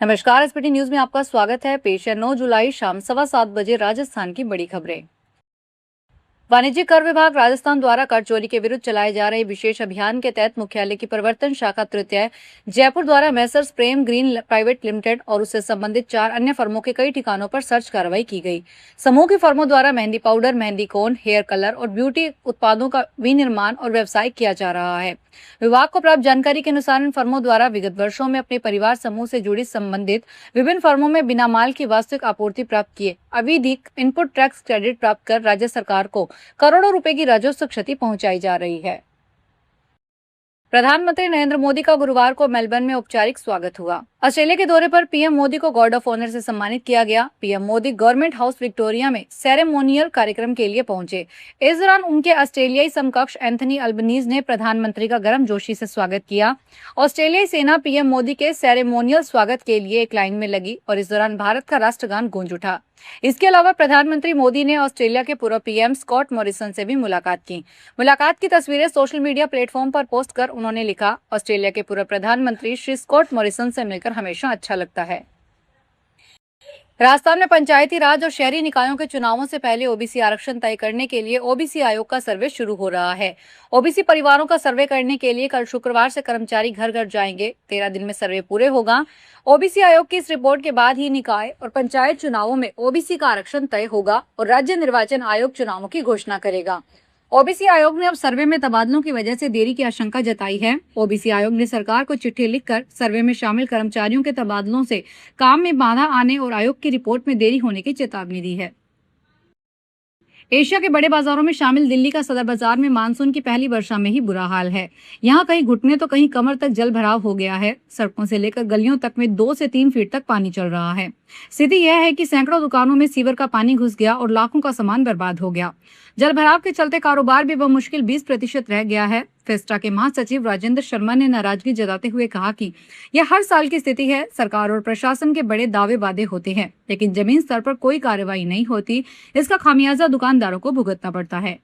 नमस्कार। SPT news में आपका स्वागत है। पेश है 9 जुलाई शाम 7:15 राजस्थान की बड़ी खबरें। वाणिज्यिक कर विभाग राजस्थान द्वारा कर चोरी के विरुद्ध चलाए जा रहे विशेष अभियान के तहत मुख्यालय की प्रवर्तन शाखा तृतीय जयपुर द्वारा मैसर्स प्रेम ग्रीन प्राइवेट लिमिटेड और उससे संबंधित 4 अन्य फर्मों के कई ठिकानों पर सर्च कार्रवाई की गई। समूह की फर्मों द्वारा मेहंदी पाउडर, मेहंदी कोन, हेयर कलर और ब्यूटी उत्पादों का विनिर्माण और व्यवसाय किया जा रहा है। विभाग को प्राप्त जानकारी के अनुसार इन फर्मों द्वारा विगत वर्षों में अपने परिवार समूह से जुड़ी संबंधित विभिन्न फर्मों में बिना माल की वास्तविक आपूर्ति प्राप्त किए अविधिक इनपुट टैक्स क्रेडिट प्राप्त कर राज्य सरकार को करोड़ों रुपए की राजस्व क्षति पहुंचाई जा रही है। प्रधानमंत्री नरेंद्र मोदी का गुरुवार को मेलबर्न में औपचारिक स्वागत हुआ। ऑस्ट्रेलिया के दौरे पर पीएम मोदी को गार्ड ऑफ ऑनर से सम्मानित किया गया। PM Modi government house Victoria में सेरेमोनियल कार्यक्रम के लिए पहुंचे। इस दौरान उनके ऑस्ट्रेलियाई समकक्ष एंथनी अल्बनीज ने प्रधानमंत्री का गर्मजोशी से स्वागत किया। ऑस्ट्रेलियाई सेना पीएम मोदी के सेरेमोनियल स्वागत के लिए एक लाइन में लगी और इस दौरान भारत का राष्ट्रगान गूंज उठा। इसके अलावा प्रधानमंत्री मोदी ने ऑस्ट्रेलिया के पूर्व पीएम स्कॉट मॉरिसन से भी मुलाकात की। मुलाकात की तस्वीरें सोशल मीडिया प्लेटफॉर्म पर पोस्ट कर उन्होंने लिखा, ऑस्ट्रेलिया के पूर्व प्रधानमंत्री श्री स्कॉट मॉरिसन से मिलकर हमेशा अच्छा लगता है। राजस्थान में पंचायती राज और शहरी निकायों के चुनावों से पहले ओबीसी आरक्षण तय करने के लिए ओबीसी आयोग का सर्वे शुरू हो रहा है। ओबीसी परिवारों का सर्वे करने के लिए कल शुक्रवार से कर्मचारी घर घर जाएंगे। 13 दिन में सर्वे पूरे होगा। ओबीसी आयोग की इस रिपोर्ट के बाद ही निकाय और पंचायत चुनावों में ओबीसी का आरक्षण तय होगा और राज्य निर्वाचन आयोग चुनावों की घोषणा करेगा। ओबीसी आयोग ने अब सर्वे में तबादलों की वजह से देरी की आशंका जताई है। ओबीसी आयोग ने सरकार को चिट्ठी लिखकर सर्वे में शामिल कर्मचारियों के तबादलों से काम में बाधा आने और आयोग की रिपोर्ट में देरी होने की चेतावनी दी है। एशिया के बड़े बाजारों में शामिल दिल्ली का सदर बाजार में मानसून की पहली वर्षा में ही बुरा हाल है। यहाँ कहीं घुटने तो कहीं कमर तक जल भराव हो गया है। सड़कों से लेकर गलियों तक में 2 से 3 फीट तक पानी चल रहा है। स्थिति यह है कि सैकड़ों दुकानों में सीवर का पानी घुस गया और लाखों का सामान बर्बाद हो गया। जल भराव के चलते कारोबार भी बमुश्किल 20% रह गया है। फेस्टा के महासचिव राजेंद्र शर्मा ने नाराजगी जताते हुए कहा कि यह हर साल की स्थिति है। सरकार और प्रशासन के बड़े दावे वादे होते हैं, लेकिन जमीन स्तर पर कोई कार्रवाई नहीं होती। इसका खामियाजा दुकानदारों को भुगतना पड़ता है।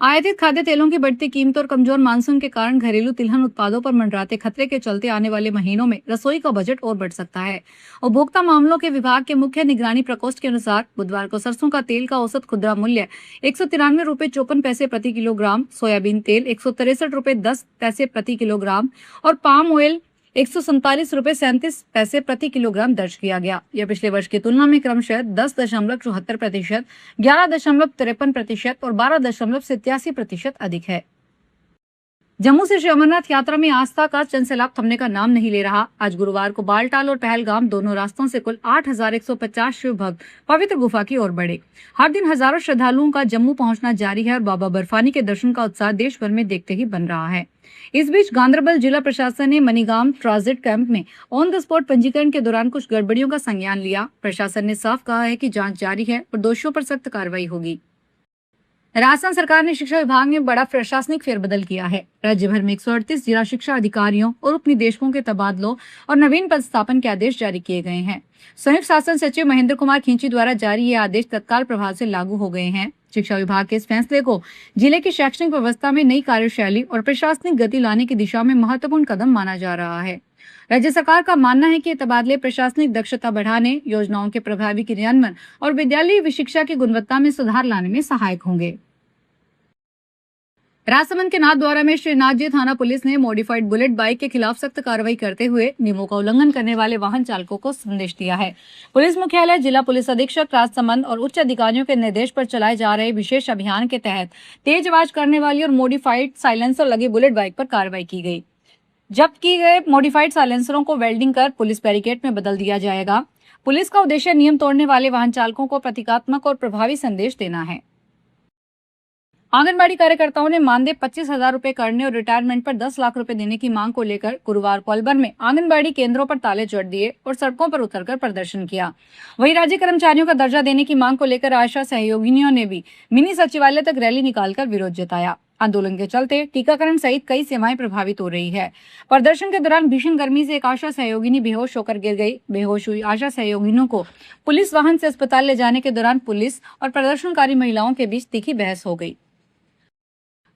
आयातित खाद्य तेलों की बढ़ती कीमतों और कमजोर मानसून के कारण घरेलू तिलहन उत्पादों पर मंडराते खतरे के चलते आने वाले महीनों में रसोई का बजट और बढ़ सकता है। उपभोक्ता मामलों के विभाग के मुख्य निगरानी प्रकोष्ठ के अनुसार बुधवार को सरसों का तेल का औसत खुदरा मूल्य 193 रुपए 54 पैसे प्रति किलोग्राम, सोयाबीन तेल 163 रुपए 10 पैसे प्रति किलोग्राम और पाम ऑयल 147 रुपए 37 पैसे प्रति किलोग्राम दर्ज किया गया। यह पिछले वर्ष की तुलना में क्रमशः 10.74%, 11.53% और 12.87% अधिक है। जम्मू से श्री अमरनाथ यात्रा में आस्था का चंद थमने का नाम नहीं ले रहा। आज गुरुवार को बालटाल और पहलगाम दोनों रास्तों से कुल 8,150 शिव भक्त पवित्र गुफा की ओर बढ़े। हर दिन हजारों श्रद्धालुओं का जम्मू पहुंचना जारी है और बाबा बर्फानी के दर्शन का उत्साह देश भर में देखते ही बन रहा है। इस बीच गांधरबल जिला प्रशासन ने मनीगाम ट्रांजिट कैंप में ऑन द स्पॉट पंजीकरण के दौरान कुछ गड़बड़ियों का संज्ञान लिया। प्रशासन ने साफ कहा है कि जांच जारी है और दोषियों पर सख्त कार्रवाई होगी। राजस्थान सरकार ने शिक्षा विभाग में बड़ा प्रशासनिक फेरबदल किया है। राज्य भर में 138 जिला शिक्षा अधिकारियों और उप निदेशकों के तबादलों और नवीन पदस्थापन के आदेश जारी किए गए हैं। संयुक्त शासन सचिव महेंद्र कुमार खींची द्वारा जारी ये आदेश तत्काल प्रभाव से लागू हो गए हैं। शिक्षा विभाग के इस फैसले को जिले की शैक्षणिक व्यवस्था में नई कार्यशैली और प्रशासनिक गति लाने की दिशा में महत्वपूर्ण कदम माना जा रहा है। राज्य सरकार का मानना है कि ये तबादले प्रशासनिक दक्षता बढ़ाने, योजनाओं के प्रभावी क्रियान्वयन और विद्यालयी शिक्षा की गुणवत्ता में सुधार लाने में सहायक होंगे। राजसमंद के नाथद्वारा में श्रीनाथजी थाना पुलिस ने मॉडिफाइड बुलेट बाइक के खिलाफ सख्त कार्रवाई करते हुए नियमों का उल्लंघन करने वाले वाहन चालकों को संदेश दिया है। पुलिस मुख्यालय, जिला पुलिस अधीक्षक राजसमंद और उच्च अधिकारियों के निर्देश पर चलाए जा रहे विशेष अभियान के तहत तेज आवाज करने वाली और मॉडिफाइड साइलेंसर लगी बुलेट बाइक पर कार्रवाई की गई। जब्त किए गए मॉडिफाइड साइलेंसरों को वेल्डिंग कर पुलिस बैरिकेड में बदल दिया जाएगा। पुलिस का उद्देश्य नियम तोड़ने वाले वाहन चालकों को प्रतीकात्मक और प्रभावी संदेश देना है। आंगनबाड़ी कार्यकर्ताओं ने मानदेय 25,000 रुपए करने और रिटायरमेंट पर 10 लाख रुपए देने की मांग को लेकर गुरुवार को अलवर में आंगनबाड़ी केंद्रों पर ताले जड़ दिए और सड़कों पर उतरकर प्रदर्शन किया। वहीं राज्य कर्मचारियों का दर्जा देने की मांग को लेकर आशा सहयोगिनियों ने भी मिनी सचिवालय तक रैली निकालकर विरोध जताया। आंदोलन के चलते टीकाकरण सहित कई सेवाएं प्रभावित हो रही है। प्रदर्शन के दौरान भीषण गर्मी से एक आशा सहयोगिनी बेहोश होकर गिर गई। बेहोश हुई आशा सहयोगिनियों को पुलिस वाहन से अस्पताल ले जाने के दौरान पुलिस और प्रदर्शनकारी महिलाओं के बीच तीखी बहस हो गई।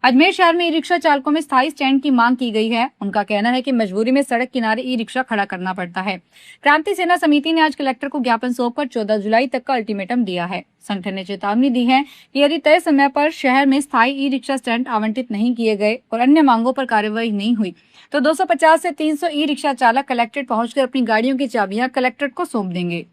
अजमेर शहर में ई रिक्शा चालकों में स्थायी स्टैंड की मांग की गई है। उनका कहना है कि मजबूरी में सड़क किनारे ई रिक्शा खड़ा करना पड़ता है। क्रांति सेना समिति ने आज कलेक्टर को ज्ञापन सौंपकर 14 जुलाई तक का अल्टीमेटम दिया है। संगठन ने चेतावनी दी है कि यदि तय समय पर शहर में स्थायी ई रिक्शा स्टैंड आवंटित नहीं किए गए और अन्य मांगों पर कार्रवाई नहीं हुई तो 250 से 300 ई रिक्शा चालक कलेक्ट्रेट पहुंचकर अपनी गाड़ियों की चाबियां कलेक्ट्रेट को सौंप देंगे।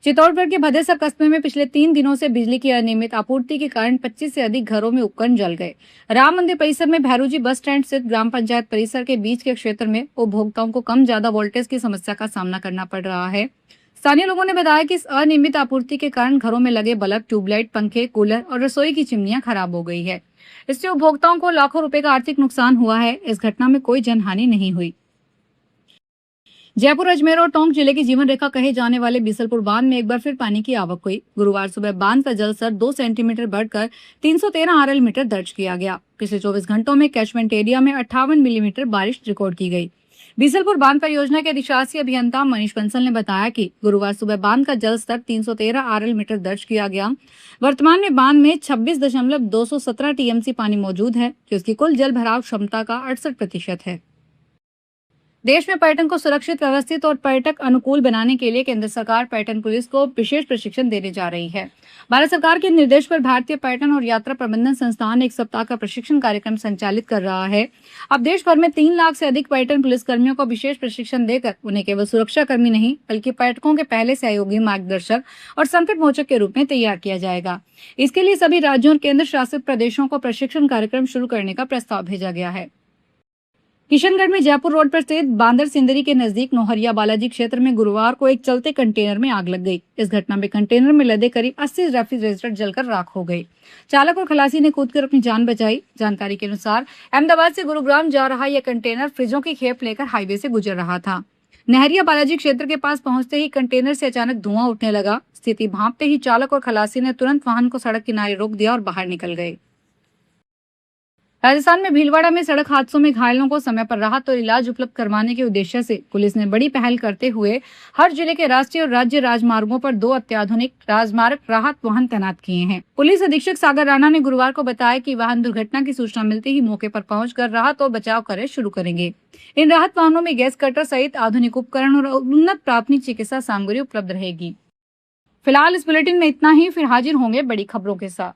चित्तौड़गढ़ के भदेसर कस्बे में पिछले 3 दिनों से बिजली की अनियमित आपूर्ति के कारण 25 से अधिक घरों में उपकरण जल गए। राम मंदिर परिसर में भैरूजी बस स्टैंड स्थित ग्राम पंचायत परिसर के बीच के क्षेत्र में उपभोक्ताओं को कम ज्यादा वोल्टेज की समस्या का सामना करना पड़ रहा है। स्थानीय लोगों ने बताया कि इस अनियमित आपूर्ति के कारण घरों में लगे बल्ब, ट्यूबलाइट, पंखे, कूलर और रसोई की चिमनियां खराब हो गई है। इससे उपभोक्ताओं को लाखों रुपए का आर्थिक नुकसान हुआ है। इस घटना में कोई जनहानि नहीं हुई। जयपुर, अजमेर और टोंक जिले की जीवन रेखा कहे जाने वाले बीसलपुर बांध में एक बार फिर पानी की आवक हुई। गुरुवार सुबह बांध का जलस्तर 2 सेंटीमीटर बढ़कर 313 आरएल मीटर दर्ज किया गया। पिछले 24 घंटों में कैचमेंट एरिया में 58 मिलीमीटर बारिश रिकॉर्ड की गई। बीसलपुर बांध परियोजना के अधिशासी अभियंता मनीष बंसल ने बताया कि गुरुवार सुबह बांध का जलस्तर 313 आरएल मीटर दर्ज किया गया। वर्तमान में बांध में 26.217 टीएमसी पानी मौजूद है, जिसकी कुल जल भराव क्षमता का 68% है। देश में पर्यटन को सुरक्षित, व्यवस्थित और पर्यटक अनुकूल बनाने के लिए केंद्र सरकार पर्यटन पुलिस को विशेष प्रशिक्षण देने जा रही है। भारत सरकार के निर्देश पर भारतीय पर्यटन और यात्रा प्रबंधन संस्थान 1 सप्ताह का प्रशिक्षण कार्यक्रम संचालित कर रहा है। अब देश भर में 3 लाख से अधिक पर्यटन पुलिसकर्मियों को विशेष प्रशिक्षण देकर उन्हें केवल सुरक्षा कर्मी नहीं बल्कि पर्यटकों के पहले सहयोगी, मार्गदर्शक और संकट मोचक के रूप में तैयार किया जाएगा। इसके लिए सभी राज्यों और केंद्र शासित प्रदेशों को प्रशिक्षण कार्यक्रम शुरू करने का प्रस्ताव भेजा गया है। किशनगढ़ में जयपुर रोड पर स्थित बांदर सिंदरी के नजदीक नौहरिया बालाजी क्षेत्र में गुरुवार को एक चलते कंटेनर में आग लग गई। इस घटना में कंटेनर में लदे करीब 80 रेफ्रिजरेटर जलकर राख हो गए। चालक और खलासी ने कूदकर अपनी जान बचाई। जानकारी के अनुसार अहमदाबाद से गुरुग्राम जा रहा यह कंटेनर फ्रिजों की खेप लेकर हाईवे से गुजर रहा था। नहरिया बालाजी क्षेत्र के पास पहुंचते ही कंटेनर से अचानक धुआं उठने लगा। स्थिति भांपते ही चालक और खलासी ने तुरंत वाहन को सड़क किनारे रोक दिया और बाहर निकल गए। राजस्थान में भीलवाड़ा में सड़क हादसों में घायलों को समय पर राहत और इलाज उपलब्ध करवाने के उद्देश्य से पुलिस ने बड़ी पहल करते हुए हर जिले के राष्ट्रीय और राज्य राजमार्गों पर 2 अत्याधुनिक राजमार्ग राहत वाहन तैनात किए हैं। पुलिस अधीक्षक सागर राणा ने गुरुवार को बताया कि वाहन दुर्घटना की सूचना मिलते ही मौके पर पहुंचकर राहत और बचाव कार्य शुरू करेंगे। इन राहत वाहनों में गैस कटर सहित आधुनिक उपकरण और उन्नत प्राथमिक चिकित्सा सामग्री उपलब्ध रहेगी। फिलहाल इस बुलेटिन में इतना ही, फिर हाजिर होंगे बड़ी खबरों के साथ।